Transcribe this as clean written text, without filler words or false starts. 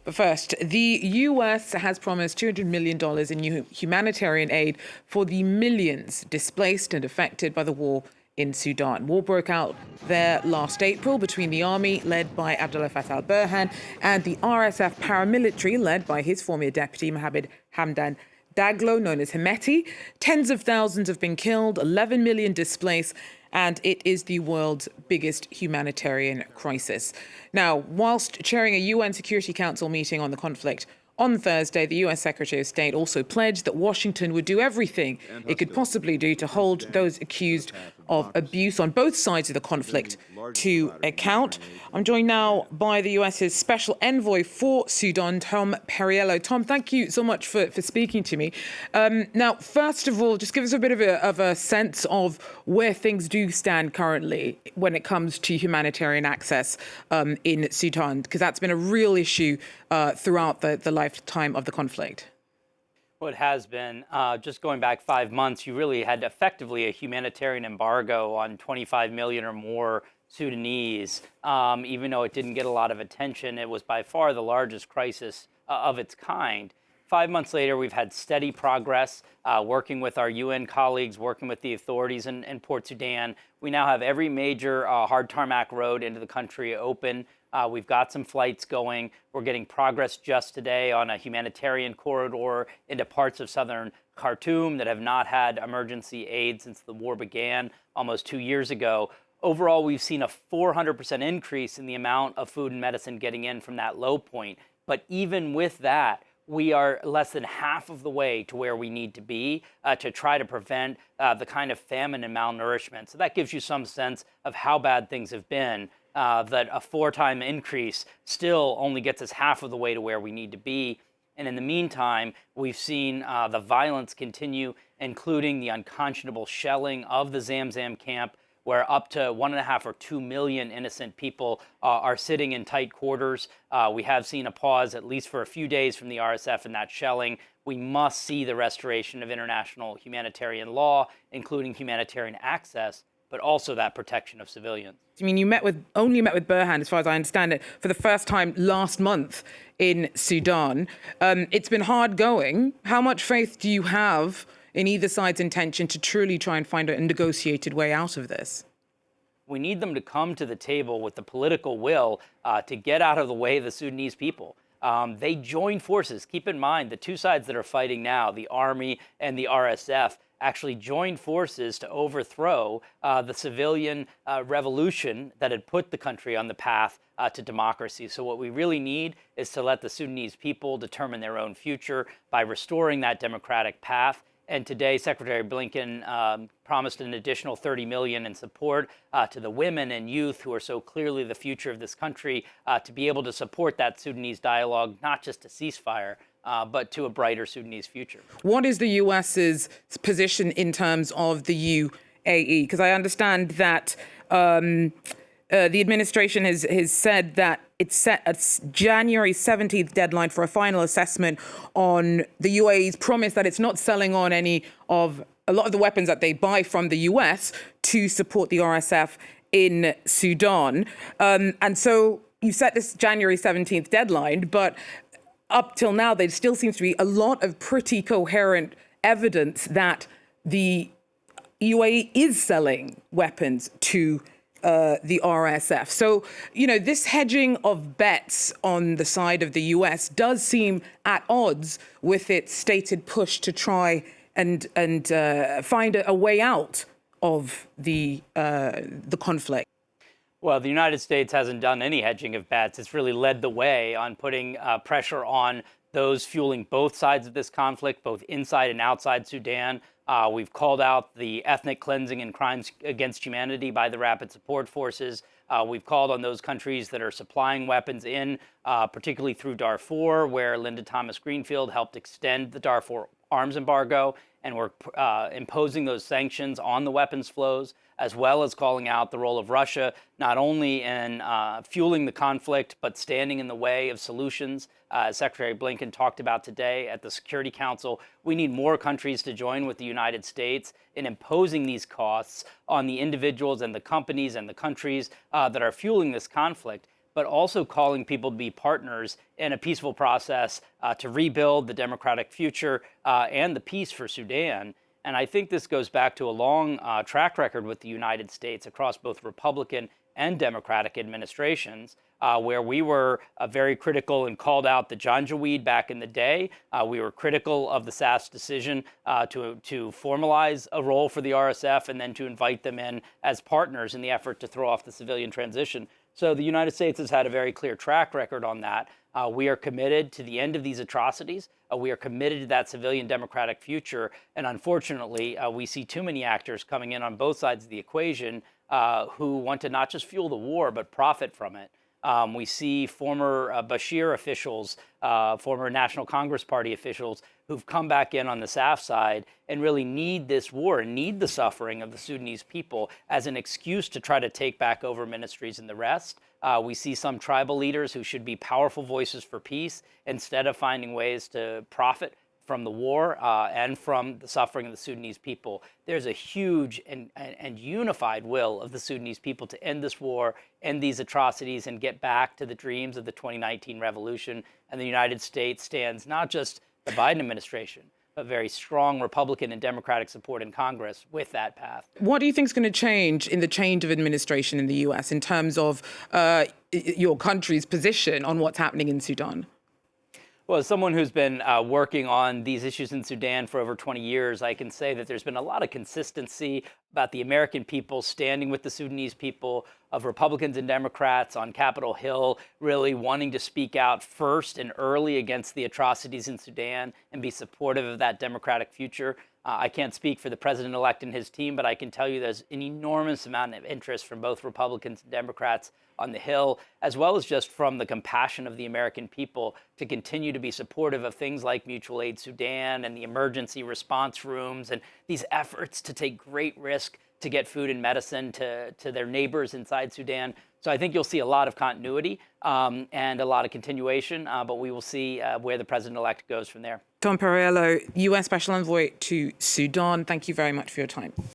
But first, the U.S. has promised $200 million in new humanitarian aid for the millions displaced and affected by the war in Sudan. War broke out there last April between the army, led by Abdel Fattah al-Burhan, and the RSF paramilitary, led by his former deputy, Mohamed Hamdan Daglo, known as Hemeti. Tens of thousands have been killed, 11 million displaced, and it is the world's biggest humanitarian crisis. Now, whilst chairing a UN Security Council meeting on the conflict on Thursday, the US Secretary of State also pledged that Washington would do everything it could possibly do to hold those accused of abuse on both sides of the conflict to account. I'm joined now by the US's special envoy for Sudan, Tom Perriello. Tom, thank you so much for speaking to me. Now, first of all, just give us a bit of a sense of where things do stand currently when it comes to humanitarian access in Sudan, because that's been a real issue throughout the lifetime of the conflict. Well, it has been. Just going back 5 months, you really had effectively a humanitarian embargo on 25 million or more Sudanese. Even though it didn't get a lot of attention, it was by far the largest crisis of its kind. 5 months later, we've had steady progress, working with our UN colleagues, working with the authorities in Port Sudan. We now have every major hard tarmac road into the country open. We've got some flights going. We're getting progress just today on a humanitarian corridor into parts of southern Khartoum that have not had emergency aid since the war began almost 2 years ago. Overall, we've seen a 400% increase in the amount of food and medicine getting in from that low point. But even with that, we are less than half of the way to where we need to be to try to prevent the kind of famine and malnourishment. So that gives you some sense of how bad things have been. That a 4-time increase still only gets us half of the way to where we need to be. And in the meantime, we've seen the violence continue, including the unconscionable shelling of the Zamzam camp, where up to 1.5 or 2 million innocent people are sitting in tight quarters. We have seen a pause, at least for a few days, from the RSF in that shelling. We must see the restoration of international humanitarian law, including humanitarian access, but also that protection of civilians. I mean, you only met with Burhan, as far as I understand it, for the first time last month in Sudan. It's been hard going. How much faith do you have in either side's intention to truly try and find a negotiated way out of this? We need them to come to the table with the political will to get out of the way of the Sudanese people. They join forces. Keep in mind, the two sides that are fighting now, the army and the RSF, actually joined forces to overthrow the civilian revolution that had put the country on the path to democracy. So what we really need is to let the Sudanese people determine their own future by restoring that democratic path. And today, Secretary Blinken promised an additional $30 million in support to the women and youth who are so clearly the future of this country, to be able to support that Sudanese dialogue, not just a ceasefire, but to a brighter Sudanese future. What is the U.S.'s position in terms of the UAE? Because I understand that the administration has said that it's set a January 17th deadline for a final assessment on the UAE's promise that it's not selling on a lot of the weapons that they buy from the US to support the RSF in Sudan. And so you set this January 17th deadline, but up till now, there still seems to be a lot of pretty coherent evidence that the UAE is selling weapons to the RSF. So, you know, this hedging of bets on the side of the US does seem at odds with its stated push to try and find a way out of the conflict. Well, the United States hasn't done any hedging of bets. It's really led the way on putting pressure on those fueling both sides of this conflict, both inside and outside Sudan. We've called out the ethnic cleansing and crimes against humanity by the Rapid Support Forces. We've called on those countries that are supplying weapons in, particularly through Darfur, where Linda Thomas Greenfield helped extend the Darfur arms embargo, and we're imposing those sanctions on the weapons flows, as well as calling out the role of Russia, not only in fueling the conflict, but standing in the way of solutions. As Secretary Blinken talked about today at the Security Council, we need more countries to join with the United States in imposing these costs on the individuals and the companies and the countries that are fueling this conflict. but also calling people to be partners in a peaceful process to rebuild the democratic future and the peace for Sudan. And I think this goes back to a long track record with the United States across both Republican and Democratic administrations, where we were very critical and called out the Janjaweed back in the day. We were critical of the SAF's decision to formalize a role for the RSF and then to invite them in as partners in the effort to throw off the civilian transition. So the United States has had a very clear track record on that. We are committed to the end of these atrocities. We are committed to that civilian democratic future. And unfortunately, we see too many actors coming in on both sides of the equation who want to not just fuel the war, but profit from it. We see former Bashir officials, former National Congress Party officials who've come back in on the SAF side and really need this war and need the suffering of the Sudanese people as an excuse to try to take back over ministries and the rest. We see some tribal leaders who should be powerful voices for peace instead of finding ways to profit from the war and from the suffering of the Sudanese people. There's a huge and unified will of the Sudanese people to end this war, end these atrocities, and get back to the dreams of the 2019 revolution. And the United States stands not just the Biden administration, but very strong Republican and Democratic support in Congress with that path. What do you think is going to change in the change of administration in the US in terms of your country's position on what's happening in Sudan? Well, as someone who's been working on these issues in Sudan for over 20 years, I can say that there's been a lot of consistency about the American people standing with the Sudanese people, of Republicans and Democrats on Capitol Hill, really wanting to speak out first and early against the atrocities in Sudan and be supportive of that democratic future. I can't speak for the president-elect and his team, but I can tell you there's an enormous amount of interest from both Republicans and Democrats on the Hill, as well as just from the compassion of the American people to continue to be supportive of things like Mutual Aid Sudan and the emergency response rooms and these efforts to take great risk to get food and medicine to their neighbors inside Sudan. So I think you'll see a lot of continuity and a lot of continuation, but we will see where the president-elect goes from there. Tom Perriello, US Special Envoy to Sudan, thank you very much for your time.